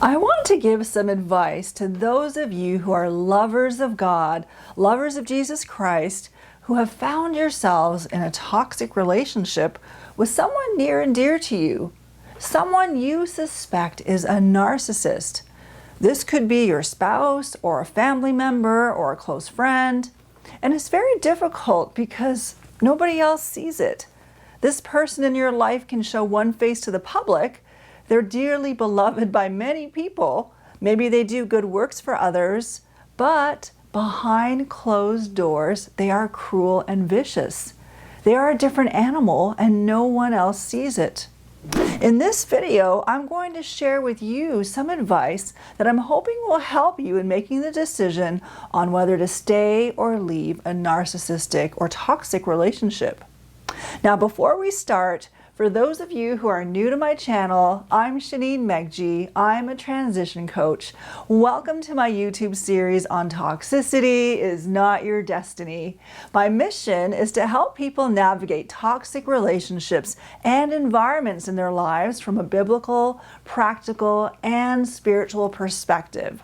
I want to give some advice to those of you who are lovers of God, lovers of Jesus Christ, who have found yourselves in a toxic relationship with someone near and dear to you, someone you suspect is a narcissist. This could be your spouse or a family member or a close friend, and it's very difficult because nobody else sees it. This person in your life can show one face to the public. They're dearly beloved by many people. Maybe they do good works for others, but behind closed doors, they are cruel and vicious. They are a different animal and no one else sees it. In this video, I'm going to share with you some advice that I'm hoping will help you in making the decision on whether to stay or leave a narcissistic or toxic relationship. Now, before we start, for those of you who are new to my channel, I'm Shaneen Megji. I'm a transition coach. Welcome to my YouTube series on Toxicity is Not Your Destiny. My mission is to help people navigate toxic relationships and environments in their lives from a biblical, practical, and spiritual perspective.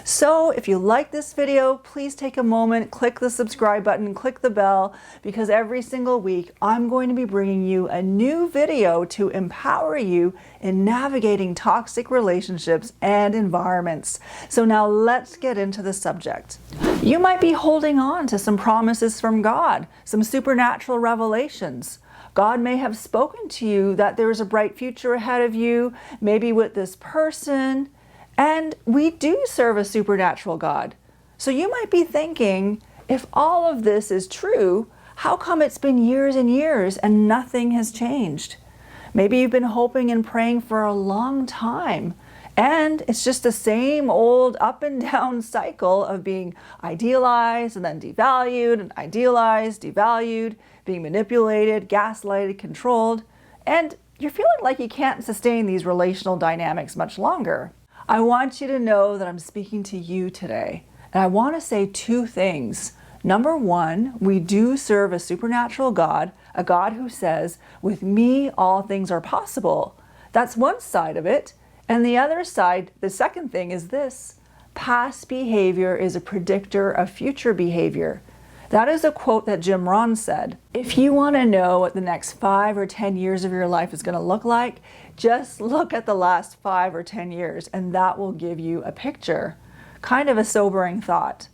So if you like this video, please take a moment, click the subscribe button, click the bell, because every single week I'm going to be bringing you a new video to empower you in navigating toxic relationships and environments. So now let's get into the subject. You might be holding on to some promises from God, some supernatural revelations. God may have spoken to you that there is a bright future ahead of you, maybe with this person. And we do serve a supernatural God. So you might be thinking, if all of this is true, how come it's been years and years and nothing has changed? Maybe you've been hoping and praying for a long time, and it's just the same old up and down cycle of being idealized and then devalued, and idealized, devalued, being manipulated, gaslighted, controlled, and you're feeling like you can't sustain these relational dynamics much longer. I want you to know that I'm speaking to you today, and I want to say two things. Number one, we do serve a supernatural God, a God who says, with me, all things are possible. That's one side of it. And the other side, the second thing is this: past behavior is a predictor of future behavior. That is a quote that Jim Rohn said. If you want to know what the next 5 or 10 years of your life is going to look like, just look at the last 5 or 10 years, and that will give you a picture. Kind of a sobering thought.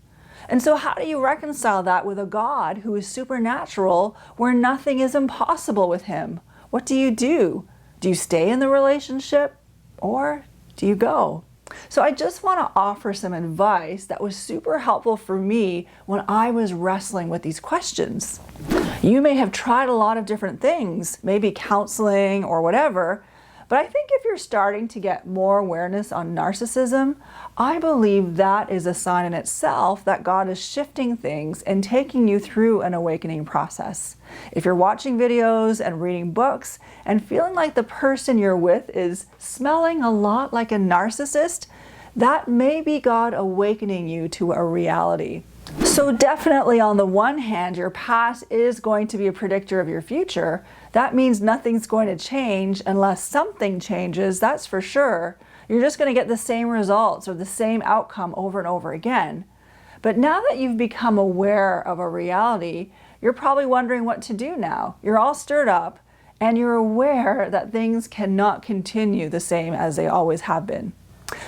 And so how do you reconcile that with a God who is supernatural, where nothing is impossible with him? What do you do? Do you stay in the relationship, or do you go? So I just want to offer some advice that was super helpful for me when I was wrestling with these questions. You may have tried a lot of different things, maybe counseling or whatever, but I think if you're starting to get more awareness on narcissism, I believe that is a sign in itself that God is shifting things and taking you through an awakening process. If you're watching videos and reading books and feeling like the person you're with is smelling a lot like a narcissist, that may be God awakening you to a reality. So definitely, on the one hand, your past is going to be a predictor of your future. That means nothing's going to change unless something changes, that's for sure. You're just going to get the same results or the same outcome over and over again. But now that you've become aware of a reality, you're probably wondering what to do now. You're all stirred up, and you're aware that things cannot continue the same as they always have been.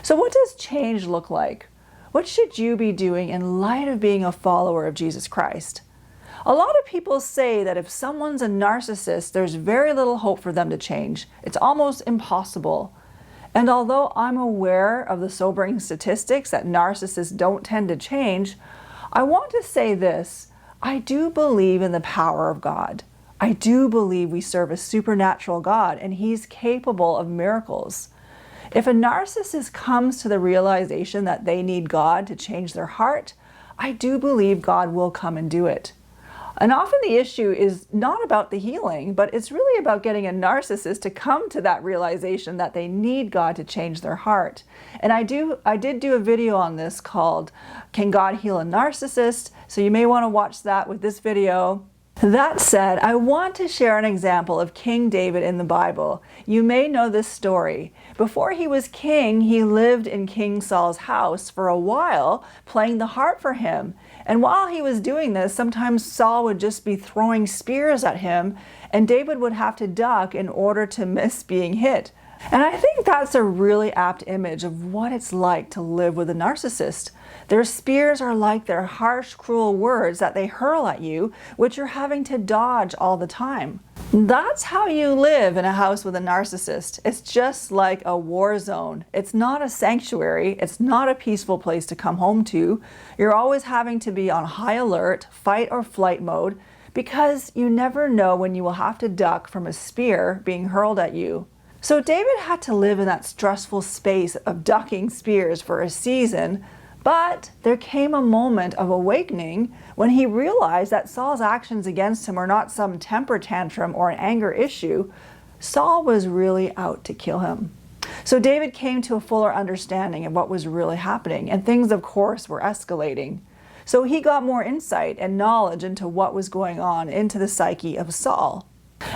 So what does change look like? What should you be doing in light of being a follower of Jesus Christ? A lot of people say that if someone's a narcissist, there's very little hope for them to change. It's almost impossible. And although I'm aware of the sobering statistics that narcissists don't tend to change, I want to say this: I do believe in the power of God. I do believe we serve a supernatural God, and he's capable of miracles. If a narcissist comes to the realization that they need God to change their heart, I do believe God will come and do it. And often the issue is not about the healing, but it's really about getting a narcissist to come to that realization that they need God to change their heart. And I did do a video on this called, Can God Heal a Narcissist? So you may want to watch that with this video. That said, I want to share an example of King David in the Bible. You may know this story. Before he was king, he lived in King Saul's house for a while, playing the harp for him. And while he was doing this, sometimes Saul would just be throwing spears at him, and David would have to duck in order to miss being hit. And I think that's a really apt image of what it's like to live with a narcissist. Their spears are like their harsh, cruel words that they hurl at you, which you're having to dodge all the time. That's how you live in a house with a narcissist. It's just like a war zone. It's not a sanctuary. It's not a peaceful place to come home to. You're always having to be on high alert, fight or flight mode, because you never know when you will have to duck from a spear being hurled at you. So David had to live in that stressful space of ducking spears for a season, but there came a moment of awakening when he realized that Saul's actions against him were not some temper tantrum or an anger issue. Saul was really out to kill him. So David came to a fuller understanding of what was really happening, and things, of course, were escalating. So he got more insight and knowledge into what was going on into the psyche of Saul.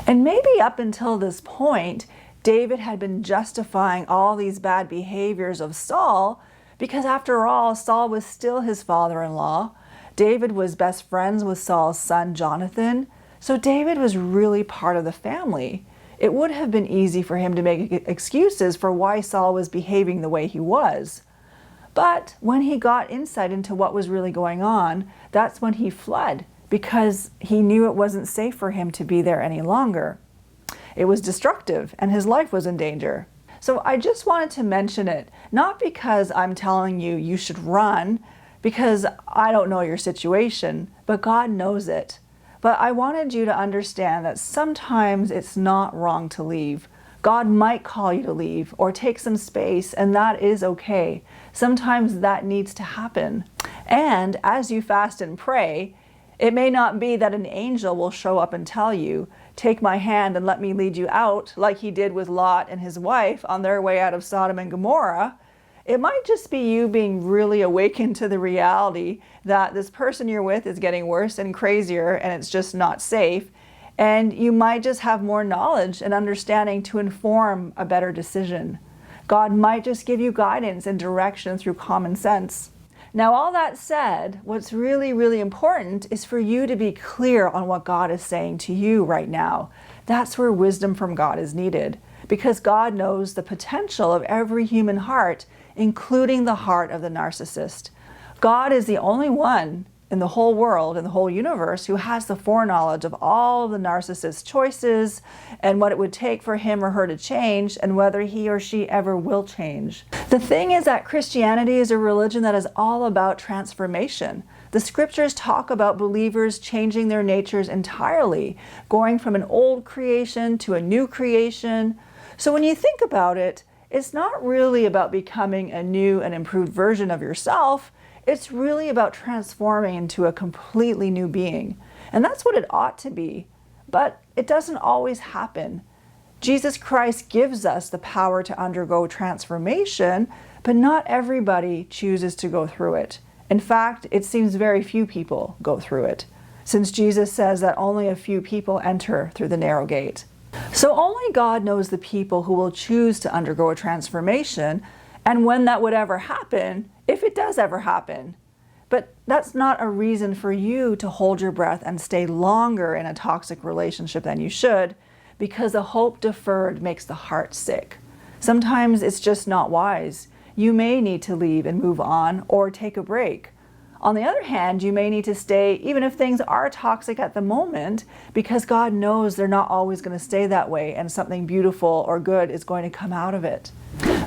And maybe up until this point, David had been justifying all these bad behaviors of Saul because, after all, Saul was still his father-in-law. David was best friends with Saul's son, Jonathan. So David was really part of the family. It would have been easy for him to make excuses for why Saul was behaving the way he was. But when he got insight into what was really going on, that's when he fled, because he knew it wasn't safe for him to be there any longer. It was destructive, and his life was in danger. So I just wanted to mention it, not because I'm telling you you should run, because I don't know your situation, but God knows it. But I wanted you to understand that sometimes it's not wrong to leave. God might call you to leave or take some space, and that is okay. Sometimes that needs to happen. And as you fast and pray, it may not be that an angel will show up and tell you, "Take my hand and let me lead you out," like he did with Lot and his wife on their way out of Sodom and Gomorrah. It might just be you being really awakened to the reality that this person you're with is getting worse and crazier, and it's just not safe. And you might just have more knowledge and understanding to inform a better decision. God might just give you guidance and direction through common sense. Now, all that said, what's really, really important is for you to be clear on what God is saying to you right now. That's where wisdom from God is needed, because God knows the potential of every human heart, including the heart of the narcissist. God is the only one in the whole world, in the whole universe, who has the foreknowledge of all of the narcissist's choices and what it would take for him or her to change, and whether he or she ever will change. The thing is that Christianity is a religion that is all about transformation. The scriptures talk about believers changing their natures entirely, going from an old creation to a new creation. So when you think about it, it's not really about becoming a new and improved version of yourself. It's really about transforming into a completely new being. And that's what it ought to be. But it doesn't always happen. Jesus Christ gives us the power to undergo transformation, but not everybody chooses to go through it. In fact, it seems very few people go through it, since Jesus says that only a few people enter through the narrow gate. So only God knows the people who will choose to undergo a transformation, and when that would ever happen, if it does ever happen. But that's not a reason for you to hold your breath and stay longer in a toxic relationship than you should, because a hope deferred makes the heart sick. Sometimes it's just not wise. You may need to leave and move on or take a break. On the other hand, you may need to stay even if things are toxic at the moment, because God knows they're not always going to stay that way, and something beautiful or good is going to come out of it.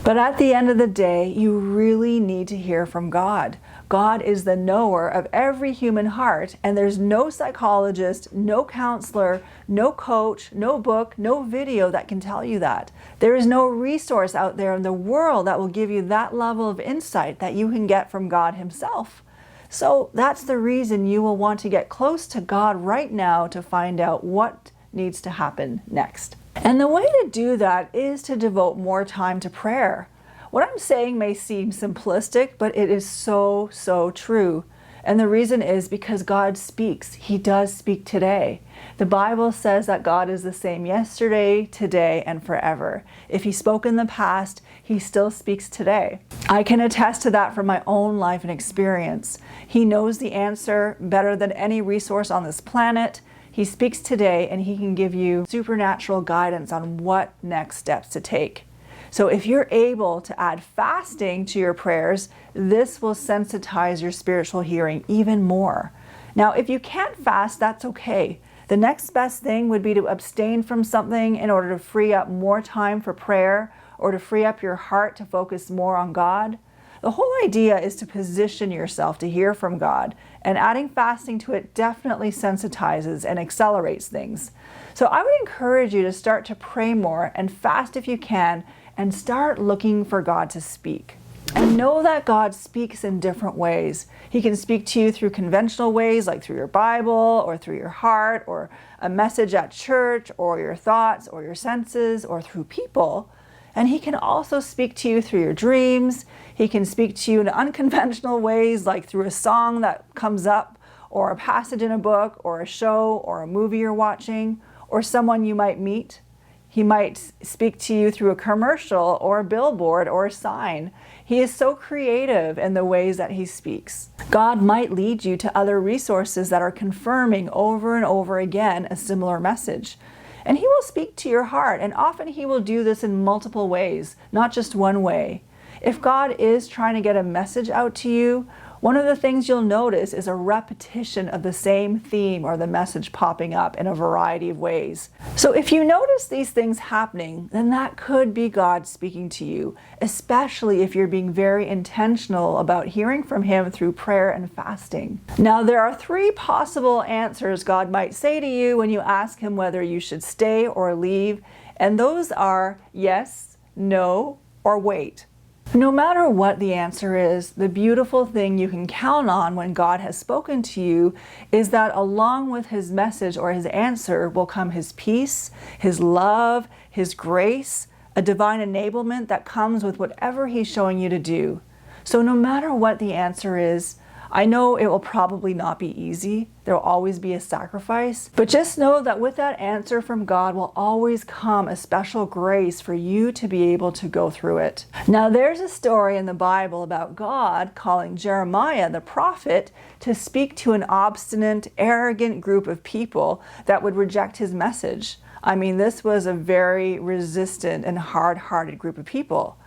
But at the end of the day, you really need to hear from God. God is the knower of every human heart, and there's no psychologist, no counselor, no coach, no book, no video that can tell you that. There is no resource out there in the world that will give you that level of insight that you can get from God Himself. So that's the reason you will want to get close to God right now to find out what needs to happen next. And the way to do that is to devote more time to prayer. What I'm saying may seem simplistic, but it is so, so true. And the reason is because God speaks. He does speak today. The Bible says that God is the same yesterday, today, and forever. If He spoke in the past, He still speaks today. I can attest to that from my own life and experience. He knows the answer better than any resource on this planet. He speaks today, and He can give you supernatural guidance on what next steps to take. So if you're able to add fasting to your prayers, this will sensitize your spiritual hearing even more. Now, if you can't fast, that's okay. The next best thing would be to abstain from something in order to free up more time for prayer or to free up your heart to focus more on God. The whole idea is to position yourself to hear from God, and adding fasting to it definitely sensitizes and accelerates things. So I would encourage you to start to pray more and fast if you can, and start looking for God to speak. And know that God speaks in different ways. He can speak to you through conventional ways, like through your Bible or through your heart or a message at church or your thoughts or your senses or through people. And He can also speak to you through your dreams. He can speak to you in unconventional ways, like through a song that comes up or a passage in a book or a show or a movie you're watching or someone you might meet. He might speak to you through a commercial or a billboard or a sign. He is so creative in the ways that He speaks. God might lead you to other resources that are confirming over and over again a similar message. And He will speak to your heart, and often He will do this in multiple ways, not just one way. If God is trying to get a message out to you, one of the things you'll notice is a repetition of the same theme or the message popping up in a variety of ways. So if you notice these things happening, then that could be God speaking to you, especially if you're being very intentional about hearing from Him through prayer and fasting. Now, there are 3 possible answers God might say to you when you ask Him whether you should stay or leave, and those are yes, no, or wait. No matter what the answer is, the beautiful thing you can count on when God has spoken to you is that along with His message or His answer will come His peace, His love, His grace, a divine enablement that comes with whatever He's showing you to do. So no matter what the answer is, I know it will probably not be easy. There will always be a sacrifice. But just know that with that answer from God will always come a special grace for you to be able to go through it. Now, there's a story in the Bible about God calling Jeremiah, the prophet, to speak to an obstinate, arrogant group of people that would reject His message. I mean, this was a very resistant and hard-hearted group of people.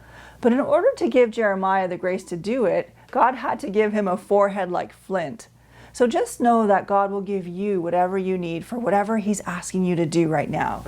But in order to give Jeremiah the grace to do it, God had to give him a forehead like flint. So just know that God will give you whatever you need for whatever He's asking you to do right now.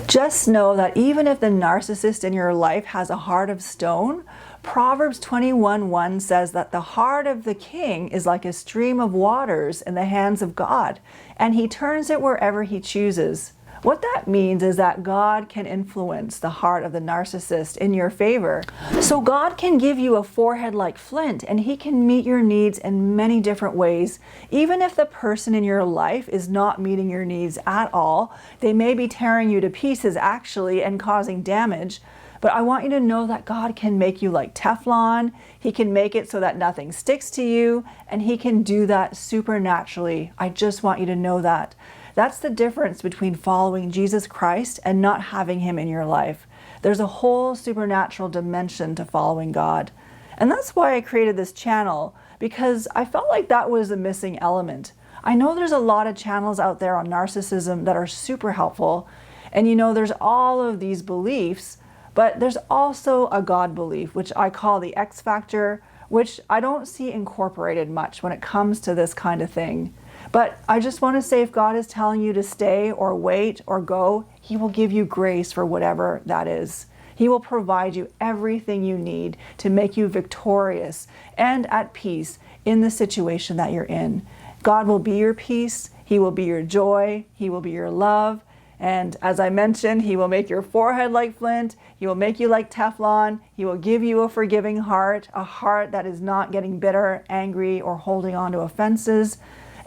Just know that even if the narcissist in your life has a heart of stone, Proverbs 21:1 says that the heart of the king is like a stream of waters in the hands of God, and He turns it wherever He chooses. What that means is that God can influence the heart of the narcissist in your favor. So God can give you a forehead like flint, and He can meet your needs in many different ways. Even if the person in your life is not meeting your needs at all, they may be tearing you to pieces actually and causing damage. But I want you to know that God can make you like Teflon. He can make it so that nothing sticks to you, and He can do that supernaturally. I just want you to know that. That's the difference between following Jesus Christ and not having Him in your life. There's a whole supernatural dimension to following God. And that's why I created this channel, because I felt like that was a missing element. I know there's a lot of channels out there on narcissism that are super helpful. And there's all of these beliefs, but there's also a God belief, which I call the X factor, which I don't see incorporated much when it comes to this kind of thing. But I just want to say, if God is telling you to stay or wait or go, He will give you grace for whatever that is. He will provide you everything you need to make you victorious and at peace in the situation that you're in. God will be your peace. He will be your joy. He will be your love. And as I mentioned, He will make your forehead like flint. He will make you like Teflon. He will give you a forgiving heart, a heart that is not getting bitter, angry, or holding on to offenses.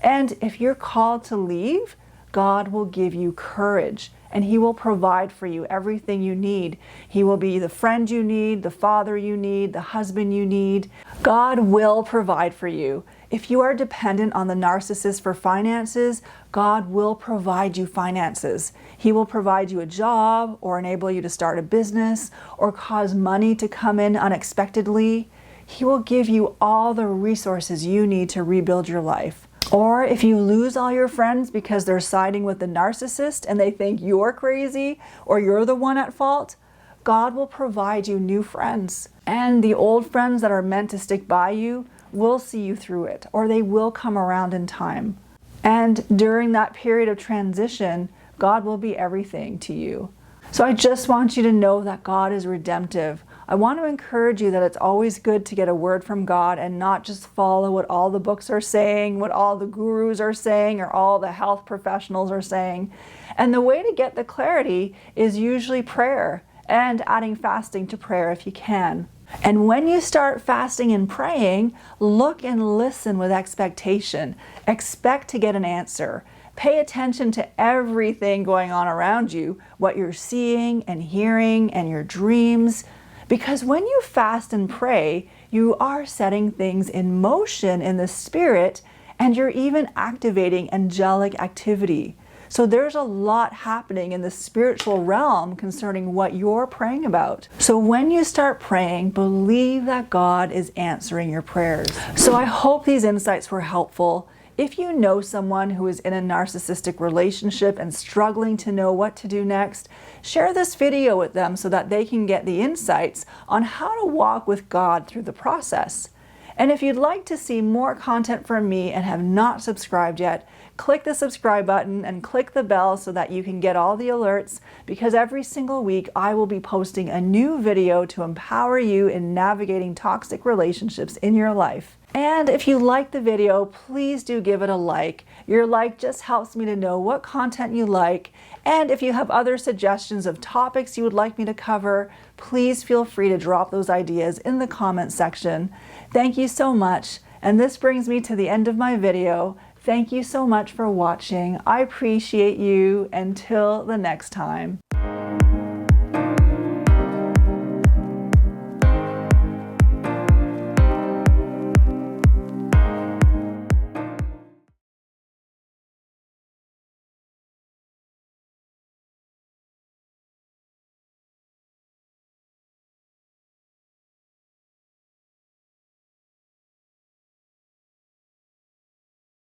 And if you're called to leave, God will give you courage and He will provide for you everything you need. He will be the friend you need, the father you need, the husband you need. God will provide for you. If you are dependent on the narcissist for finances, God will provide you finances. He will provide you a job, or enable you to start a business, or cause money to come in unexpectedly. He will give you all the resources you need to rebuild your life. Or if you lose all your friends because they're siding with the narcissist and they think you're crazy or you're the one at fault, God will provide you new friends. And the old friends that are meant to stick by you will see you through it, or they will come around in time. And during that period of transition, God will be everything to you. So I just want you to know that God is redemptive. I want to encourage you that it's always good to get a word from God and not just follow what all the books are saying, what all the gurus are saying, or all the health professionals are saying. And the way to get the clarity is usually prayer, and adding fasting to prayer if you can. And when you start fasting and praying, look and listen with expectation. Expect to get an answer. Pay attention to everything going on around you, what you're seeing and hearing and your dreams. Because when you fast and pray, you are setting things in motion in the spirit, and you're even activating angelic activity. So there's a lot happening in the spiritual realm concerning what you're praying about. So when you start praying, believe that God is answering your prayers. So I hope these insights were helpful. If you know someone who is in a narcissistic relationship and struggling to know what to do next, share this video with them so that they can get the insights on how to walk with God through the process. And if you'd like to see more content from me and have not subscribed yet, click the subscribe button and click the bell so that you can get all the alerts, because every single week I will be posting a new video to empower you in navigating toxic relationships in your life. And if you like the video, please do give it a like. Your like just helps me to know what content you like. And if you have other suggestions of topics you would like me to cover, please feel free to drop those ideas in the comment section. Thank you so much. And this brings me to the end of my video. Thank you so much for watching. I appreciate you. Until the next time.